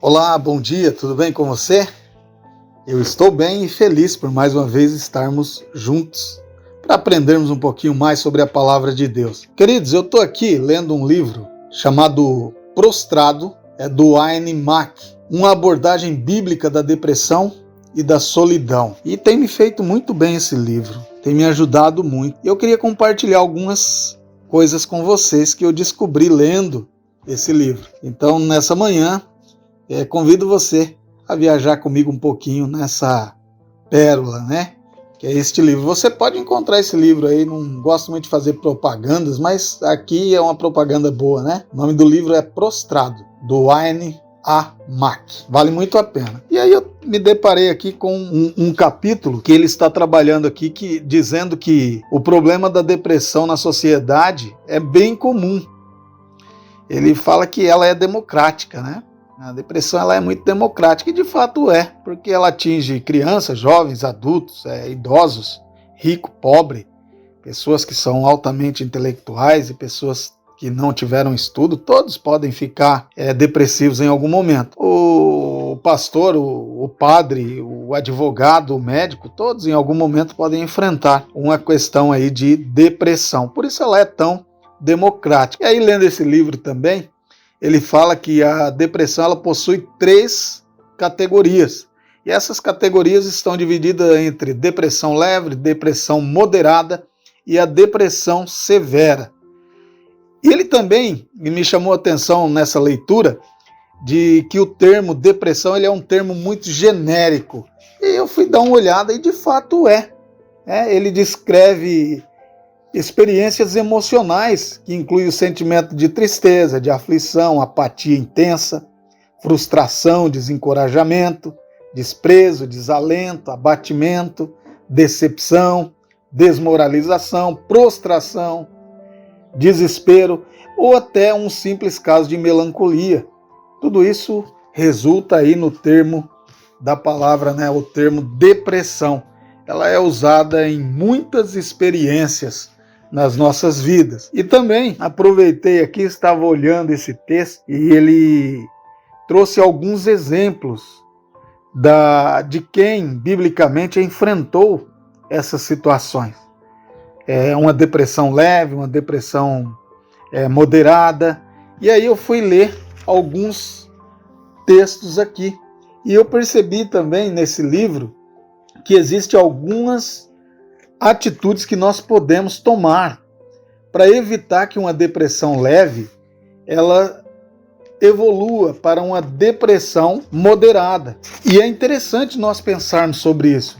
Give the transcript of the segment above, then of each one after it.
Olá, bom dia, tudo bem com você? Eu estou bem e feliz por mais uma vez estarmos juntos para aprendermos um pouquinho mais sobre a palavra de Deus. Queridos, eu estou aqui lendo um livro chamado Prostrado, do Wayne Mack, uma abordagem bíblica da depressão e da solidão. E tem me feito muito bem esse livro, tem me ajudado muito. Eu queria compartilhar algumas coisas com vocês que eu descobri lendo esse livro. Então, nessa manhã, convido você a viajar comigo um pouquinho nessa pérola, né? Que é este livro. Você pode encontrar esse livro aí, não gosto muito de fazer propagandas, mas aqui é uma propaganda boa, né? O nome do livro é Prostrado, do Wayne A. Mack. Vale muito a pena. E aí eu me deparei aqui com um capítulo que ele está trabalhando aqui, dizendo que o problema da depressão na sociedade é bem comum. Ele fala que ela é democrática, né? A depressão ela é muito democrática e de fato é, porque ela atinge crianças, jovens, adultos, idosos, rico, pobre, pessoas que são altamente intelectuais e pessoas que não tiveram estudo, todos podem ficar depressivos em algum momento. O pastor, o padre, o advogado, o médico, todos em algum momento podem enfrentar uma questão aí de depressão. Por isso ela é tão democrática. E aí, lendo esse livro também, ele fala que a depressão ela possui 3 categorias. E essas categorias estão divididas entre depressão leve, depressão moderada e a depressão severa. E ele também me chamou a atenção nessa leitura de que o termo depressão ele é um termo muito genérico. E eu fui dar uma olhada e de fato é. Ele descreve experiências emocionais que incluem o sentimento de tristeza, de aflição, apatia intensa, frustração, desencorajamento, desprezo, desalento, abatimento, decepção, desmoralização, prostração, desespero ou até um simples caso de melancolia. Tudo isso resulta aí no termo da palavra, o termo depressão. Ela é usada em muitas experiências nas nossas vidas. E também aproveitei aqui, estava olhando esse texto e ele trouxe alguns exemplos de quem biblicamente enfrentou essas situações. Uma depressão leve, uma depressão moderada. E aí eu fui ler alguns textos aqui. E eu percebi também nesse livro que existem algumas atitudes que nós podemos tomar para evitar que uma depressão leve ela evolua para uma depressão moderada. E é interessante nós pensarmos sobre isso,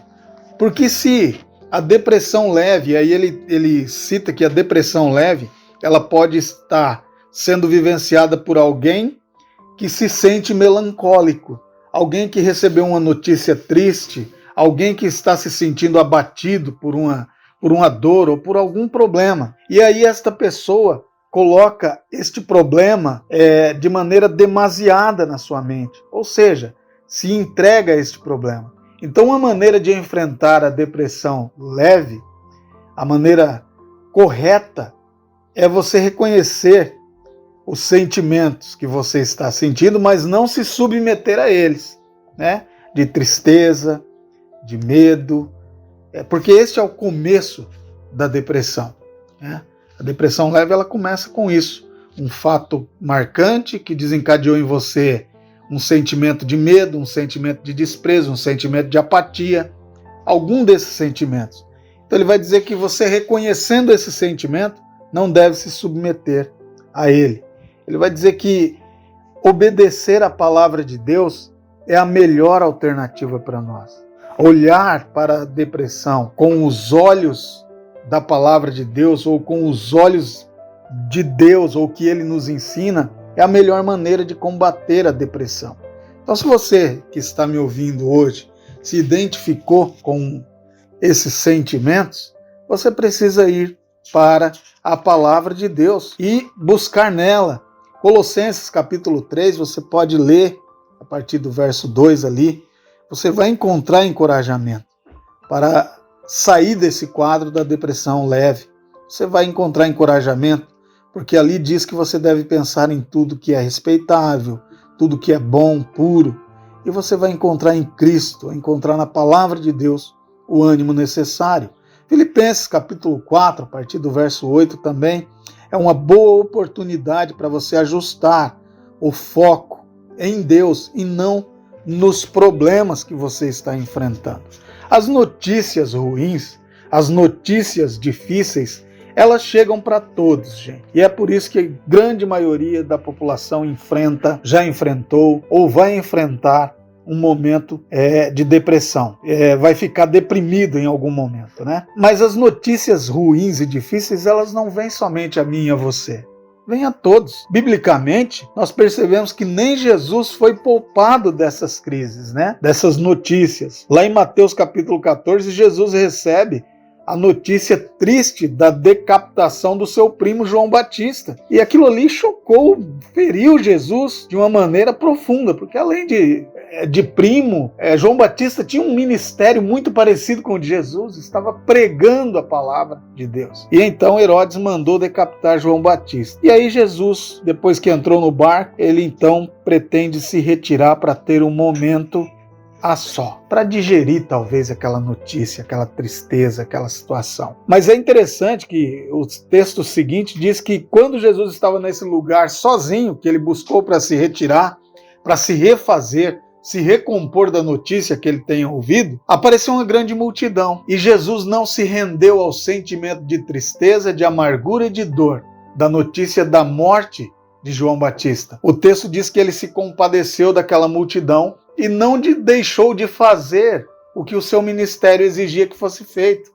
porque se a depressão leve, aí ele cita que a depressão leve ela pode estar sendo vivenciada por alguém que se sente melancólico, alguém que recebeu uma notícia triste, alguém que está se sentindo abatido por uma dor ou por algum problema. E aí esta pessoa coloca este problema de maneira demasiada na sua mente, ou seja, se entrega a este problema. Então uma maneira de enfrentar a depressão leve, a maneira correta, é você reconhecer os sentimentos que você está sentindo, mas não se submeter a eles, de tristeza, de medo, porque este é o começo da depressão. A depressão leve ela começa com isso, um fato marcante que desencadeou em você um sentimento de medo, um sentimento de desprezo, um sentimento de apatia, algum desses sentimentos. Então ele vai dizer que você reconhecendo esse sentimento não deve se submeter a ele. Ele vai dizer que obedecer à palavra de Deus é a melhor alternativa para nós. Olhar para a depressão com os olhos da palavra de Deus ou com os olhos de Deus ou que Ele nos ensina é a melhor maneira de combater a depressão. Então, se você que está me ouvindo hoje se identificou com esses sentimentos, você precisa ir para a palavra de Deus e buscar nela. Colossenses capítulo 3, você pode ler a partir do verso 2 ali, você vai encontrar encorajamento para sair desse quadro da depressão leve. Você vai encontrar encorajamento, porque ali diz que você deve pensar em tudo que é respeitável, tudo que é bom, puro, e você vai encontrar em Cristo, vai encontrar na palavra de Deus o ânimo necessário. Filipenses capítulo 4, a partir do verso 8 também, é uma boa oportunidade para você ajustar o foco em Deus e não nos problemas que você está enfrentando. As notícias ruins, as notícias difíceis, elas chegam para todos, gente. E é por isso que a grande maioria da população já enfrentou ou vai enfrentar um momento de depressão. Vai ficar deprimido em algum momento, né? Mas as notícias ruins e difíceis, elas não vêm somente a mim e a você. Vem a todos. Biblicamente, nós percebemos que nem Jesus foi poupado dessas crises, né? Dessas notícias. Lá em Mateus capítulo 14, Jesus recebe a notícia triste da decapitação do seu primo João Batista. E aquilo ali chocou, feriu Jesus de uma maneira profunda, porque além de primo, João Batista tinha um ministério muito parecido com o de Jesus, estava pregando a palavra de Deus. E então Herodes mandou decapitar João Batista. E aí Jesus, depois que entrou no barco, ele então pretende se retirar para ter um momento a só, para digerir talvez aquela notícia, aquela tristeza, aquela situação. Mas é interessante que o texto seguinte diz que quando Jesus estava nesse lugar sozinho, que ele buscou para se retirar, para se refazer, se recompor da notícia que ele tenha ouvido, apareceu uma grande multidão. E Jesus não se rendeu ao sentimento de tristeza, de amargura e de dor da notícia da morte de João Batista. O texto diz que ele se compadeceu daquela multidão e não deixou de fazer o que o seu ministério exigia que fosse feito.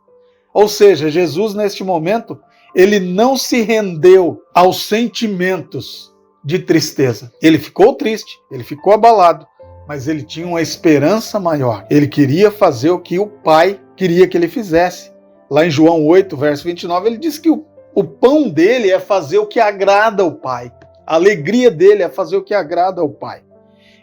Ou seja, Jesus, neste momento, ele não se rendeu aos sentimentos de tristeza. Ele ficou triste, ele ficou abalado, mas ele tinha uma esperança maior. Ele queria fazer o que o Pai queria que ele fizesse. Lá em João 8, verso 29, ele diz que o pão dele é fazer o que agrada ao Pai. A alegria dele é fazer o que agrada ao Pai.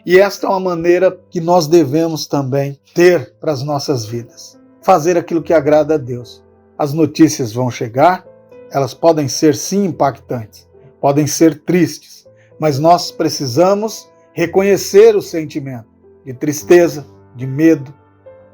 E esta é uma maneira que nós devemos também ter para as nossas vidas. Fazer aquilo que agrada a Deus. As notícias vão chegar, elas podem ser sim impactantes, podem ser tristes, mas nós precisamos reconhecer o sentimento de tristeza, de medo,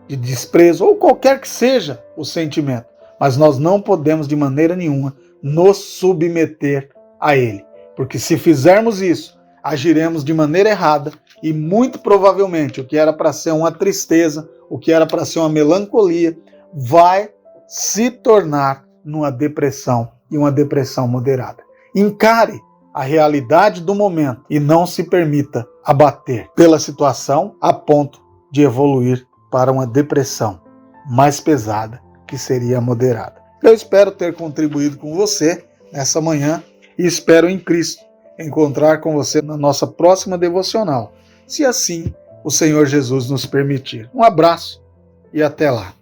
de desprezo, ou qualquer que seja o sentimento. Mas nós não podemos de maneira nenhuma nos submeter a ele. Porque se fizermos isso, agiremos de maneira errada e muito provavelmente o que era para ser uma tristeza, o que era para ser uma melancolia, vai se tornar numa depressão e uma depressão moderada. Encare a realidade do momento e não se permita abater pela situação a ponto de evoluir para uma depressão mais pesada, que seria a moderada. Eu espero ter contribuído com você nessa manhã e espero em Cristo encontrar com você na nossa próxima devocional, se assim o Senhor Jesus nos permitir. Um abraço e até lá.